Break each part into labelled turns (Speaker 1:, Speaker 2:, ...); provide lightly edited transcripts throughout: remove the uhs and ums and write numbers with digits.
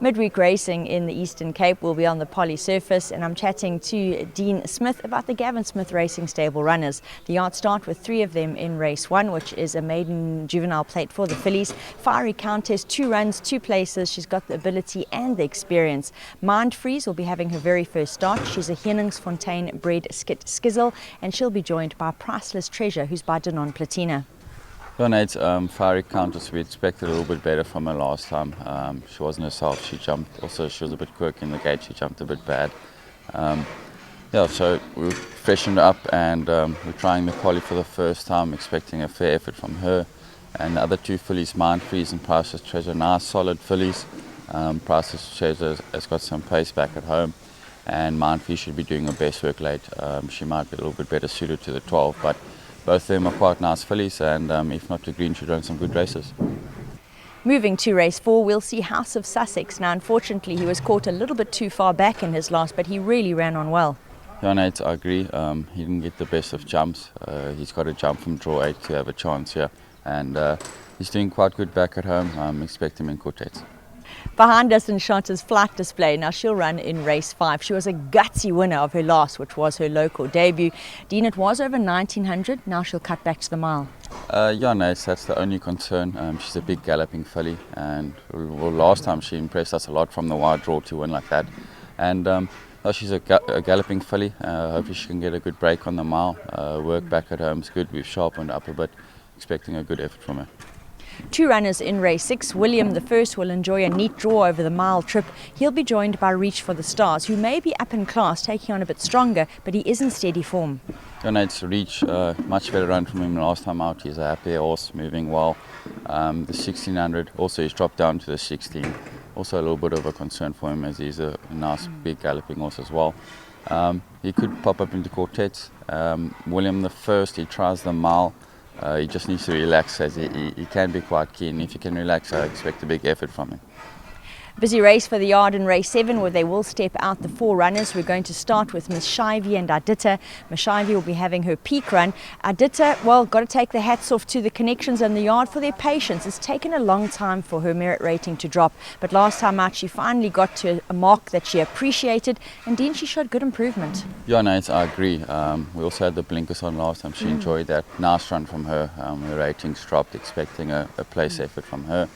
Speaker 1: Midweek racing in the Eastern Cape will be on the Poly surface, and I'm chatting to Dean Smith about the Gavin Smith Racing Stable runners. The yards start with 3 of them in race 1, which is a maiden juvenile plate for the fillies. Fiery Countess, 2 runs, 2 places. She's got the ability and the experience. Mindfreeze will be having her very first start. She's a Henningsfontein bred skizzle, and she'll be joined by Priceless Treasure, who's by Danon Platina.
Speaker 2: Nate, Fiery Countess, we expected a little bit better from her last time. She wasn't herself. She jumped. Also, she was a bit quick in the gate. She jumped a bit bad. So we've freshened up, and we're trying the Poly for the first time, expecting a fair effort from her. And the other 2 fillies, Mindfreeze and Priceless Treasure, nice solid fillies. Priceless Treasure has got some pace back at home, and Mindfreeze should be doing her best work late. She might be a little bit better suited to the 12, but both of them are quite nice fillies, and if not to green, should run some good races.
Speaker 1: Moving to race 4, we'll see House of Sussex. Now, unfortunately, he was caught a little bit too far back in his last, but he really ran on well.
Speaker 2: Nate, I agree. He didn't get the best of jumps. He's got to jump from draw 8 to have a chance here, and he's doing quite good back at home. Expect him in quartets.
Speaker 1: Behind us in shot is Flight Display. Now, she'll run in race 5. She was a gutsy winner of her last, which was her local debut. Dean, it was over 1900. Now she'll cut back to the mile.
Speaker 2: Nate, that's the only concern. She's a big galloping filly, and last time she impressed us a lot from the wide draw to win like that. And she's a galloping filly. Hopefully she can get a good break on the mile. Work back at home is good. We've sharpened up a bit, expecting a good effort from her.
Speaker 1: 2 runners in race 6. William the First will enjoy a neat draw over the mile trip. He'll be joined by Reach for the Stars, who may be up in class, taking on a bit stronger, but he is in steady form.
Speaker 2: It's Reach, much better run from him last time out. He's a happy horse, moving well. The 1600, also he's dropped down to the 16. Also a little bit of a concern for him, as he's a nice big galloping horse as well. He could pop up into quartets. William the First, he tries the mile. He just needs to relax, as he can be quite keen. If he can relax, I expect a big effort from him.
Speaker 1: Busy race for the yard in race 7, where they will step out the 4 runners. We're going to start with Miss Shivey and Adita. Miss Shivey will be having her peak run. Adita, well, got to take the hats off to the connections and the yard for their patience. It's taken a long time for her merit rating to drop, but last time out she finally got to a mark that she appreciated, and then she showed good improvement.
Speaker 2: Nate, I agree. We also had the blinkers on last time. She enjoyed that. Nice run from her. Her ratings dropped, expecting a place effort from her.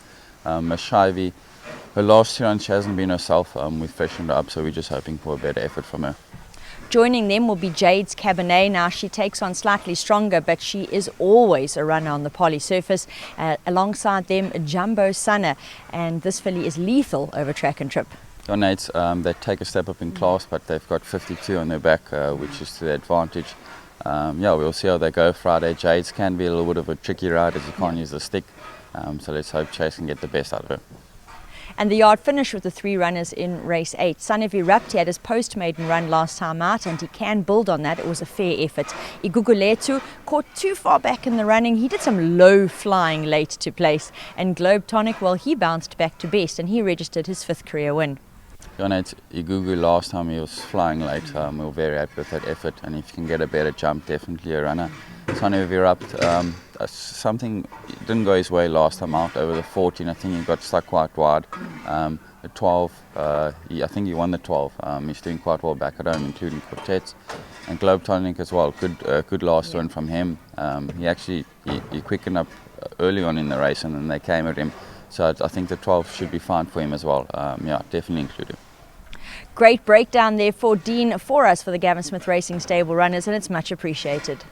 Speaker 2: Miss Shivey, her last 2 runs she hasn't been herself. We've freshened her up, so we're just hoping for a better effort from her.
Speaker 1: Joining them will be Jade's Cabernet. Now, she takes on slightly stronger, but she is always a runner on the Poly surface. Alongside them, Jumbo Sunna, and this filly is lethal over track and trip.
Speaker 2: Nate, they take a step up in class, but they've got 52 on their back, which is to their advantage. We'll see how they go Friday. Jade's can be a little bit of a tricky ride, as you can't use the stick. So let's hope Chase can get the best out of her.
Speaker 1: And the yard finished with the 3 runners in race 8. Son of Erupti had his post-maiden run last time out, and he can build on that. It was a fair effort. Iguguletu caught too far back in the running. He did some low flying late to place. And Globe Tonic, well, he bounced back to best, and he registered his 5th career win.
Speaker 2: Nate, Igugu last time he was flying late. We were very happy with that effort, and if you can get a better jump, definitely a runner. Son of Erupt, something didn't go his way last time out. Over the 14, I think he got stuck quite wide. The 12, I think he won the 12. He's doing quite well back at home, including quartets. And Globe Tonic as well, good last win from him. He quickened up early on in the race, and then they came at him. So I think the 12 should be fine for him as well. Definitely include him.
Speaker 1: Great breakdown there for Dean for us for the Gavin Smith Racing Stable runners, and it's much appreciated.